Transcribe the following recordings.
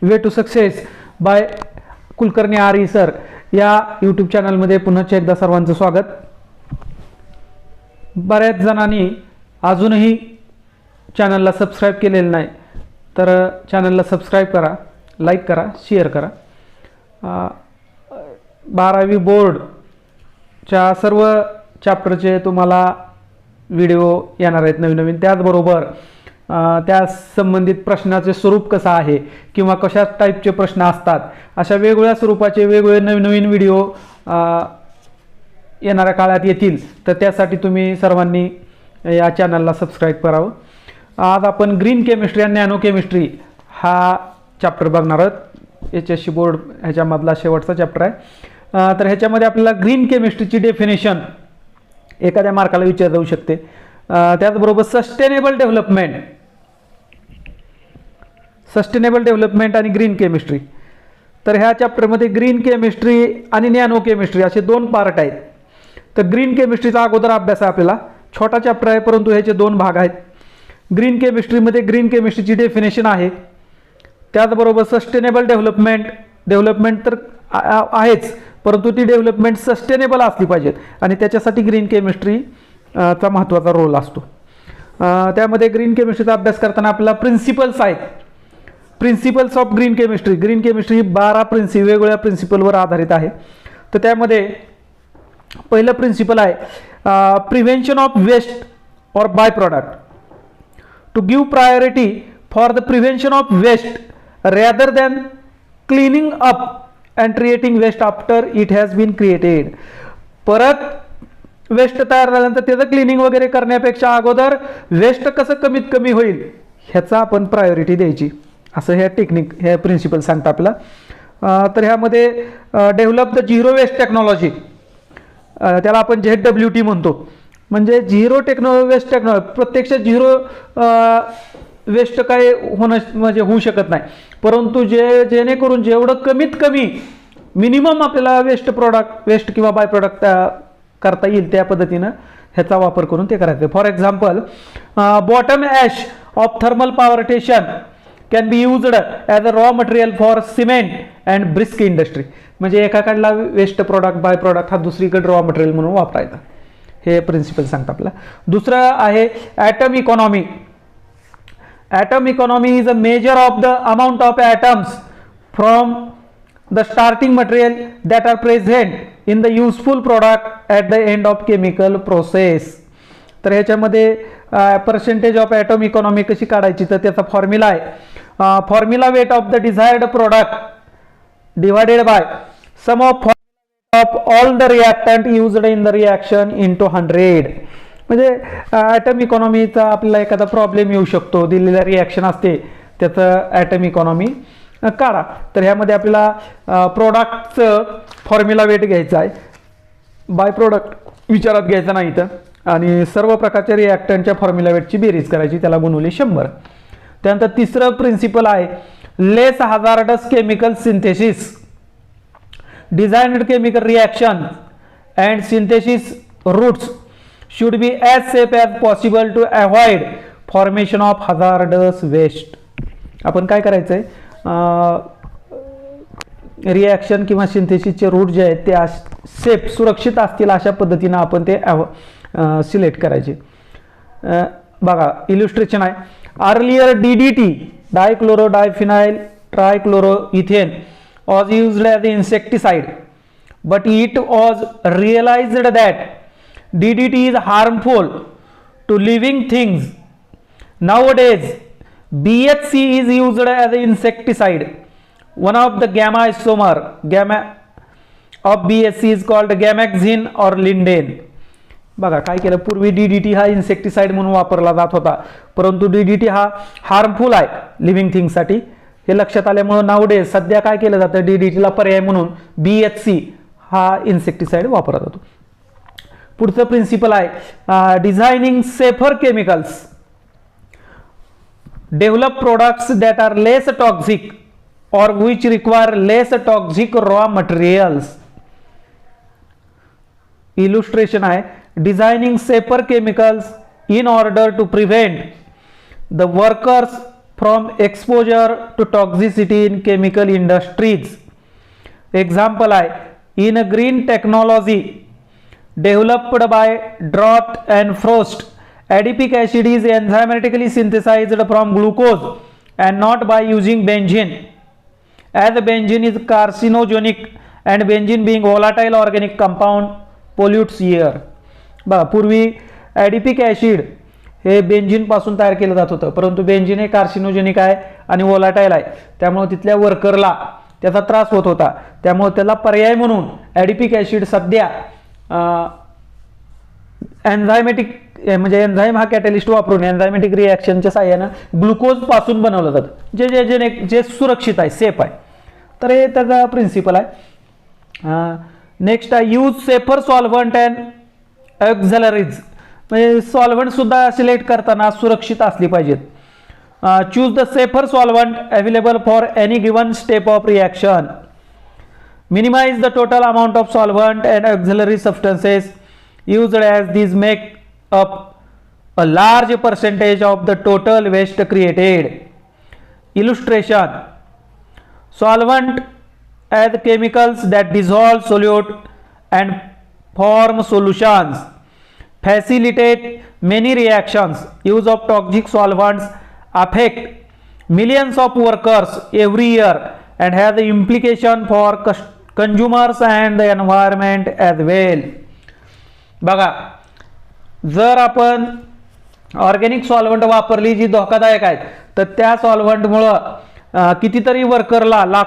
Way to success by Kulkarni R sir या YouTube चॅनलमध्ये पुन्हा एकदा सर्वांचं स्वागत. बऱ्याच जणांनी अजूनही चॅनलला सबस्क्राईब केलेलं नाही, तर चॅनलला सबस्क्राईब करा, लाईक करा, शेअर करा. 12वी बोर्डच्या सर्व चॅप्टरचे तुम्हाला व्हिडिओ येणार आहेत नवीन. त्याचबरोबर त्या संबंधित प्रश्नाचे स्वरूप कसं आहे किंवा कशा टाईपचे प्रश्न असतात अशा वेगवेगळ्या स्वरूपाचे वेगवेगळे नवीन व्हिडिओ येणाऱ्या काळात येतील. तर त्यासाठी तुम्ही सर्वांनी या चॅनलला सबस्क्राईब करावं. आज आपण ग्रीन केमिस्ट्री आणि नॅनो केमिस्ट्री हा चॅप्टर बघणार आहोत. HSC बोर्ड ह्याच्यामधला शेवटचा चॅप्टर आहे. तर ह्याच्यामध्ये आपल्याला ग्रीन केमिस्ट्रीची डेफिनेशन एखाद्या मार्काला विचारली जाऊ शकते. त्याचबरोबर सस्टेनेबल डेव्हलपमेंट आणि ग्रीन केमिस्ट्री. तर ह्या चॅप्टरमध्ये ग्रीन केमिस्ट्री आणि नॅनो केमिस्ट्री असे दोन पार्ट आहेत. तर ग्रीन केमिस्ट्रीचा अगोदर अभ्यास आहे आपल्याला. छोटा चॅप्टर आहे परंतु ह्याचे दोन भाग आहेत. ग्रीन केमिस्ट्रीमध्ये ग्रीन केमिस्ट्रीची डेफिनेशन आहे, त्याचबरोबर सस्टेनेबल डेव्हलपमेंट तर आहेच, परंतु ती डेव्हलपमेंट सस्टेनेबल असली पाहिजे आणि त्याच्यासाठी ग्रीन केमिस्ट्रीचा महत्त्वाचा रोल असतो. त्यामध्ये ग्रीन केमिस्ट्रीचा अभ्यास करताना आपल्याला प्रिन्सिपल्स आहेत. Principles of green chemistry. Green chemistry ही 12 वेगवेगळ्या प्रिन्सिपलवर आधारित आहे. तर त्यामध्ये पहिलं प्रिन्सिपल आहे प्रिव्हेन्शन ऑफ वेस्ट और by product. To give priority for the prevention of waste rather than cleaning up and creating waste after it has been created. परत वेस्ट तयार झाल्यानंतर त्याचं क्लिनिंग वगैरे करण्यापेक्षा अगोदर वेस्ट कसं कमीत कमी होईल ह्याचा आपण प्रायोरिटी द्यायची, असं ह्या टेक्निक हे प्रिन्सिपल सांगतं आपल्याला. तर ह्यामध्ये develop the zero waste technology, त्याला आपण ZWT म्हणतो, म्हणजे झिरो वेस्ट टेक्नॉलॉजी. प्रत्यक्ष झिरो वेस्ट काय होणं म्हणजे होऊ शकत नाही, परंतु जेणेकरून जेवढं कमीत कमी मिनिमम आपल्याला वेस्ट किंवा बाय प्रॉडक्ट करता येईल त्या पद्धतीनं ह्याचा वापर करून ते करायचं. For example bottom ash of thermal power station can be used as a raw material for cement and brisk industry. म्हणजे एकाकडला वेस्ट प्रॉडक्ट बाय प्रॉडक्ट हा दुसरीकडे रॉ मटेरियल म्हणून वापरायचा, हे प्रिन्सिपल सांगतं आपल्याला. दुसरं आहे atom economy. Atom economy is a measure of the amount of atoms from the starting material that are present in the useful product at the end of chemical process. तर ह्याच्यामध्ये percentage of item economy कशी काढायची, तर त्याचा formula आहे formula weight of the desired product divided by sum of all the reactant used in the reaction into 100. म्हणजे item इकॉनॉमीचा आपल्याला एखादा प्रॉब्लेम येऊ शकतो, दिलेल्या रिॲक्शन असते त्याचं ॲटम इकॉनॉमी काढा. तर ह्यामध्ये आपल्याला प्रोडक्टचं फॉर्म्युला वेट घ्यायचा आहे, बाय प्रोडक्ट विचारात घ्यायचा नाही तर, आणि सर्व प्रकारच्या रिॲक्टंटच्या फॉर्म्युला वेटची बेरीज करायची, त्याला गुणवले 100. त्यानंतर तिसरं प्रिन्सिपल आहे less hazardous chemical synthesis. Designed chemical reaction and synthesis routes should be as safe as possible to avoid formation of hazardous waste. आपण काय करायचं आहे, रिॲक्शन किंवा सिंथेसिसचे रूट जे आहेत ते सेफ सुरक्षित असतील अशा पद्धतीनं आपण ते सिलेक्ट करायचे. बघा इल्युस्ट्रेशन आहे. Earlier DDT dichloro diphenyl trichloroethane was used as a insecticide, but it was realized that DDT is harmful to living things. Nowadays, BHC is used as an insecticide. One of the gamma isomer of BHC is called gamaxine or linden. बघा काय केलं, पूर्वी DDT हा insecticide म्हणून वापरला जात होता, परंतु DDT हा हार्मफुल आहे लिव्हिंग थिंग्ससाठी. हे लक्षात आल्यामुळे नाउडेज सध्या काय केलं जातं, DDTला पर्याय म्हणून BHC हा इन्सेक्टिसाइड वापरला जातो. पुढचं प्रिन्सिपल आहे designing safer chemicals. Develop products that are less toxic or which require less toxic raw materials. Illustration आहे designing safer chemicals in order to prevent the workers from exposure to toxicity in chemical industries. Example आहे, in a green technology developed by drought and frost, adipic acid is enzymatically synthesized from glucose and not by using benzene, as benzene is carcinogenic and benzene being volatile organic compound pollutes air. बघा, पूर्वी ॲडिपिक acid हे benzene पासून तयार केलं जात होतं, परंतु benzene हे कार्सिनोजेनिक आहे आणि वोलाटाईल आहे, त्यामुळे तिथल्या वर्करला त्याचा त्रास होत होता. त्यामुळे त्याला पर्याय म्हणून ॲडिपिक ॲसिड सध्या एन्झायमॅटिक म्हणजे एन्झाईम हा कॅटलिस्ट वापरून एन्झायमॅटिक रिॲक्शनच्या साह्यानं ग्लुकोज पासून बनवलं जातं, जे जे जे जे सुरक्षित आहे, सेफ आहे. तर हे त्याचा प्रिन्सिपल आहे. नेक्स्ट आहे, use safer solvent and auxiliaries. म्हणजे सॉल्व्हंट सुद्धा सिलेक्ट करताना सुरक्षित असली पाहिजेत. Choose the safer solvent available for any given step of reaction. Minimise the total amount of solvent and auxiliary substances used as these make up a large percentage of the total waste created. Illustration: solvent as chemicals that dissolve solute and form solutions, facilitate many reactions. Use of toxic solvents affect millions of workers every year and has the implication for consumers and the environment as well. बघा, जर आपण organic solvent वापरली जी धोकादायक आहेत, तर त्या सॉल्व्हंटमुळं कितीतरी वर्करला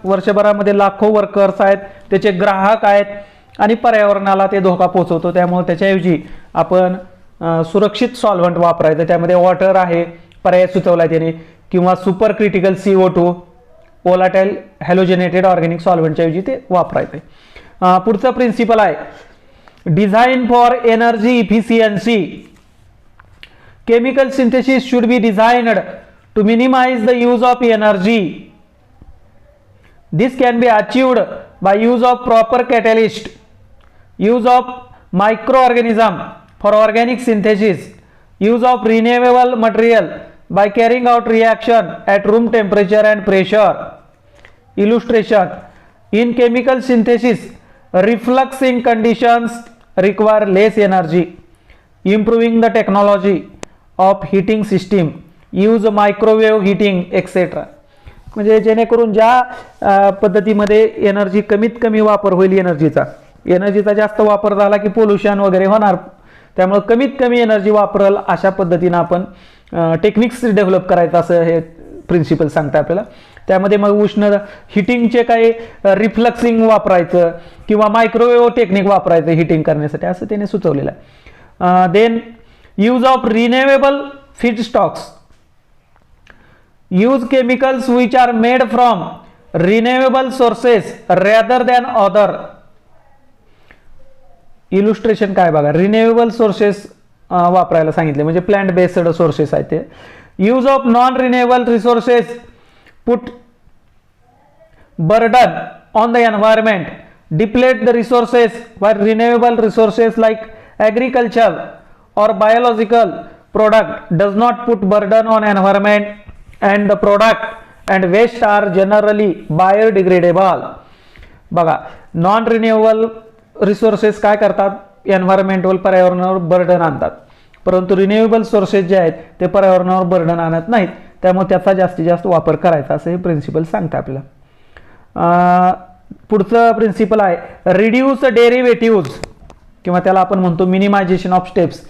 वर्षभरामध्ये लाखो वर्कर्स आहेत, त्याचे ग्राहक आहेत आणि पर्यावरणाला ते धोका पोहोचवतो. त्यामुळे त्याच्याऐवजी आपण सुरक्षित सॉल्व्हंट वापरायचं. त्यामध्ये वॉटर आहे, पर्याय सुचवला त्याने, किंवा super critical CO2 volatile halogenated organic सॉल्व्हंटच्या ऐवजी ते वापरायचं. पुढचा प्रिन्सिपल आहे, design for energy efficiency. Chemical synthesis should be designed to minimize the use of energy. This can be achieved by use of proper catalyst, use of microorganism for organic synthesis, use of renewable material by carrying out reaction at room temperature and pressure. Illustration: in chemical synthesis, refluxing conditions require less energy. Improving the technology of heating system, use microwave heating etc. म्हणजे जेणेकरून ज्या पद्धतीमध्ये energy कमीत कमी वापर होईल, एनर्जीचा जास्त वापर झाला की पोल्युशन वगैरे होणार, त्यामुळे कमीत कमी एनर्जी वापरल अशा पद्धतीनं आपण टेक्निक्स डेव्हलप करायचं असं हे प्रिन्सिपल सांगतं आपल्याला. त्यामध्ये मग उष्ण हिटिंगचे काही रिफ्लक्सिंग वापरायचं किंवा मायक्रोवेव्ह टेक्निक वापरायचं हिटिंग करण्यासाठी, असं त्याने सुचवलेलं आहे. Then use of renewable feedstocks. Use chemicals which are made from renewable sources rather than other. Illustration काय बघा, रिन्युएबल सोर्सेस वापरायला सांगितले, म्हणजे प्लांट बेस्ड सोर्सेस आहेत ते. Use of non renewable resources put burden on the environment, deplete the resources, while renewable resources like agriculture or biological product does not put burden on environment, and the product and waste are generally biodegradable. बघा, non renewable resources काय करतात, एन्व्हायरमेंटवर पर्यावरणावर burden आणतात, परंतु renewable sources जे आहेत ते पर्यावरणावर बर्डन आणत नाहीत, त्यामुळे त्याचा जास्तीत जास्त वापर करायचा असं हे प्रिन्सिपल सांगतं आपल्याला. पुढचं प्रिन्सिपल आहे, रिड्यूस डेरिव्हेटिव्ज, किंवा त्याला आपण म्हणतो मिनिमायझेशन ऑफ स्टेप्स.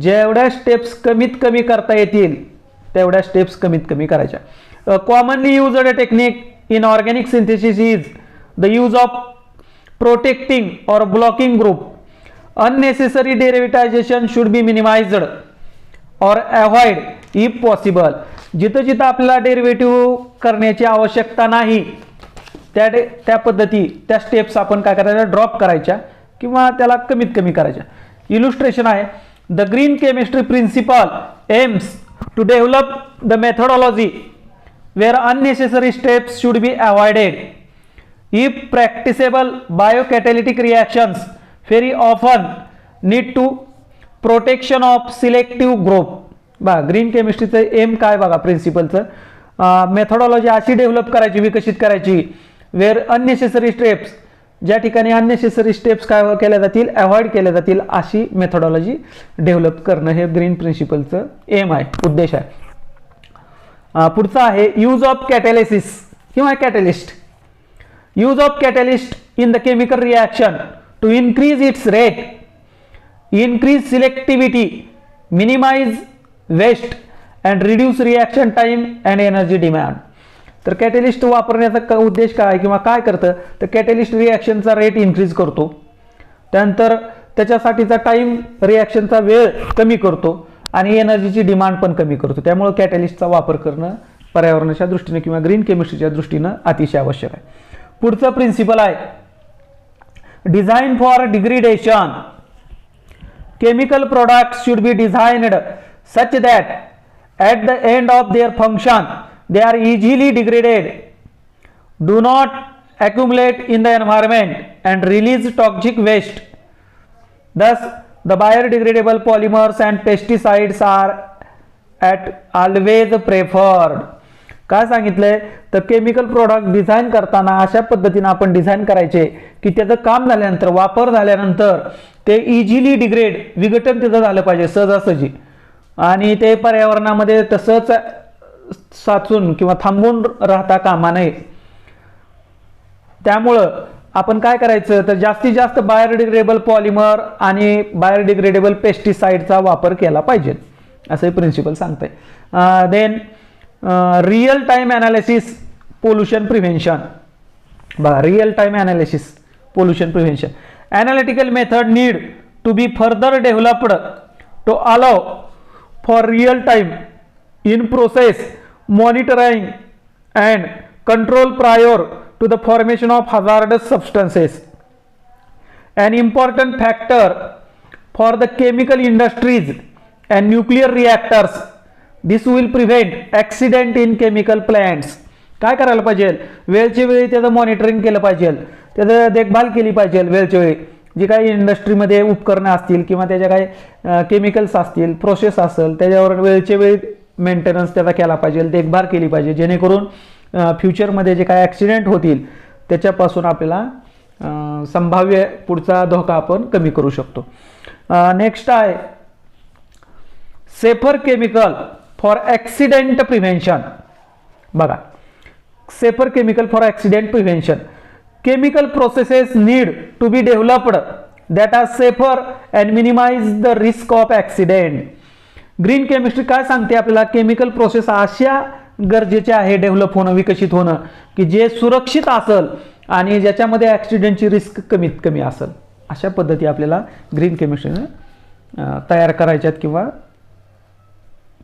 जेवढ्या स्टेप्स कमीत कमी करता येतील तेवढ्या स्टेप्स कमीत कमी करायच्या. Commonly used technique in organic synthesis is the use of protecting or blocking group. Unnecessary derivatization should be minimized or avoid if possible. जिथं जिथं आपल्याला डेरिव्हेटिव्ह करण्याची आवश्यकता नाही त्या पद्धती त्या स्टेप्स आपण काय करायच्या, ड्रॉप करायच्या किंवा त्याला कमीत कमी करायच्या. इलुस्ट्रेशन आहे, the green chemistry principle aims to develop the methodology where unnecessary steps should be avoided. If practicable biocatalytic reactions very often need to protection of selective group बघा ग्रीन केमिस्ट्रीचं एम काय बघा प्रिन्सिपलचं, मेथॉडॉलॉजी अशी डेव्हलप करायची, विकसित करायची wear unnecessary steps, ज्या ठिकाणी अननेसेसरी स्टेप्स काय केल्या जातील, अवॉइड केल्या जातील, अशी मेथॉडॉलॉजी डेव्हलप करणं हे ग्रीन प्रिन्सिपलचं एम आहे, उद्देश आहे. पुढचं आहे यूज ऑफ कॅटॅलिसिस किंवा catalyst. Use of catalyst in the chemical reaction to increase its rate, increase selectivity, minimize waste and reduce reaction time and energy demand. तर कॅटलिस्ट वापरण्याचा उद्देश काय किंवा काय करतं, तर कॅटलिस्ट रिॲक्शनचा रेट इन्क्रीज करतो, त्यानंतर त्याच्यासाठीचा टाइम, रिॲक्शनचा वेळ कमी करतो आणि एनर्जीची डिमांड पण कमी करतो. त्यामुळे कॅटलिस्टचा वापर करणं पर्यावरणाच्या दृष्टीने किंवा ग्रीन केमिस्ट्रीच्या दृष्टीनं अतिशय आवश्यक आहे. पुढचं प्रिन्सिपल आहे design for degradation. Chemical products should be designed such that at the end of their function they are easily degraded, do not accumulate in the environment and release toxic waste. Thus the biodegradable polymers and pesticides are at always preferred. काय सांगितलंय तर chemical product design करताना अशा पद्धतीने आपण design करायचे की त्याचं काम झाल्यानंतर, वापर झाल्यानंतर ते इझिली डिग्रेड, विघटन त्याचं झालं पाहिजे सहजासहजी, आणि ते पर्यावरणामध्ये तसंच साचून किंवा थांबून राहता कामा नये. त्यामुळं आपण काय करायचं तर जास्तीत जास्त बायोडिग्रेडेबल पॉलिमर आणि बायोडिग्रेडेबल पेस्टिसाइडचा वापर केला पाहिजे, असं प्रिन्सिपल सांगतंय. Then real time analysis pollution prevention. बघा real time analysis pollution prevention. Analytical method need to be further developed to allow for real time in process monitoring and control prior to the formation of hazardous substances. An important factor for the chemical industries and nuclear reactors. This will prevent accident in chemical plants. काय करायला पाहिजे, वेळच्या वेळी त्याचं monitoring केलं पाहिजे, त्याचं देखभाल केली पाहिजे वेळच्या वेळी. जी काही इंडस्ट्रीमध्ये उपकरणं असतील किंवा त्याच्या काही केमिकल्स असतील, प्रोसेस असेल, त्याच्यावर वेळच्या वेळी मेंटेनन्स त्याचा केला पाहिजे, देखभाल केली पाहिजे, जेणेकरून फ्युचरमध्ये जे काही ॲक्सिडेंट होतील त्याच्यापासून आपल्याला संभाव्य पुढचा धोका आपण कमी करू शकतो. नेक्स्ट आहे safer chemical for accident prevention. बघा safer chemical for accident prevention. Chemical processes need to be developed that are safer and minimize the risk of accident. Green chemistry काय सांगते आपल्याला, केमिकल प्रोसेस अशा गरजेच्या आहे डेव्हलप होणं, विकसित होणं की जे सुरक्षित असेल आणि ज्याच्यामध्ये ॲक्सिडेंटची रिस्क कमीत कमी असेल, अशा पद्धती आपल्याला ग्रीन केमिस्ट्रीने तयार करायच्यात किंवा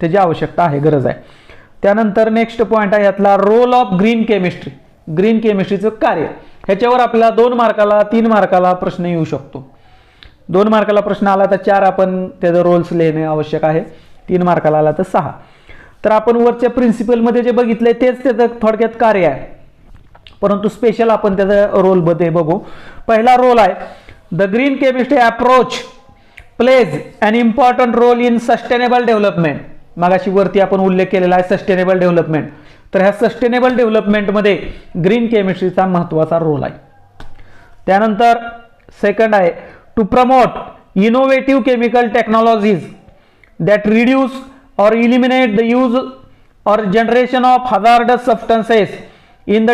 त्याची आवश्यकता आहे, गरज आहे. त्यानंतर नेक्स्ट पॉईंट आहे यातला role of green chemistry. Green केमिस्ट्रीचं कार्य, ह्याच्यावर आपल्याला 2 मार्काला 3 मार्काला प्रश्न येऊ शकतो. 2 मार्काला प्रश्न आला तर 4 आपण त्याचं रोल्स लिहिणे आवश्यक आहे, 3 मार्काला आला तर 6. तर आपण वरच्या प्रिन्सिपलमध्ये जे बघितलंय तेच त्याचं थोडक्यात कार्य आहे, परंतु स्पेशल आपण त्याचा रोलमध्ये बघू. पहिला रोल आहे the green chemistry approach plays an important role in sustainable development. मागाशी वरती आपण उल्लेख केलेला आहे सस्टेनेबल डेव्हलपमेंट. तर ह्या सस्टेनेबल डेव्हलपमेंटमध्ये ग्रीन केमिस्ट्रीचा महत्त्वाचा रोल आहे. त्यानंतर सेकंड आहे to promote innovative chemical technologies that reduce or eliminate the use or generation of hazardous substances in the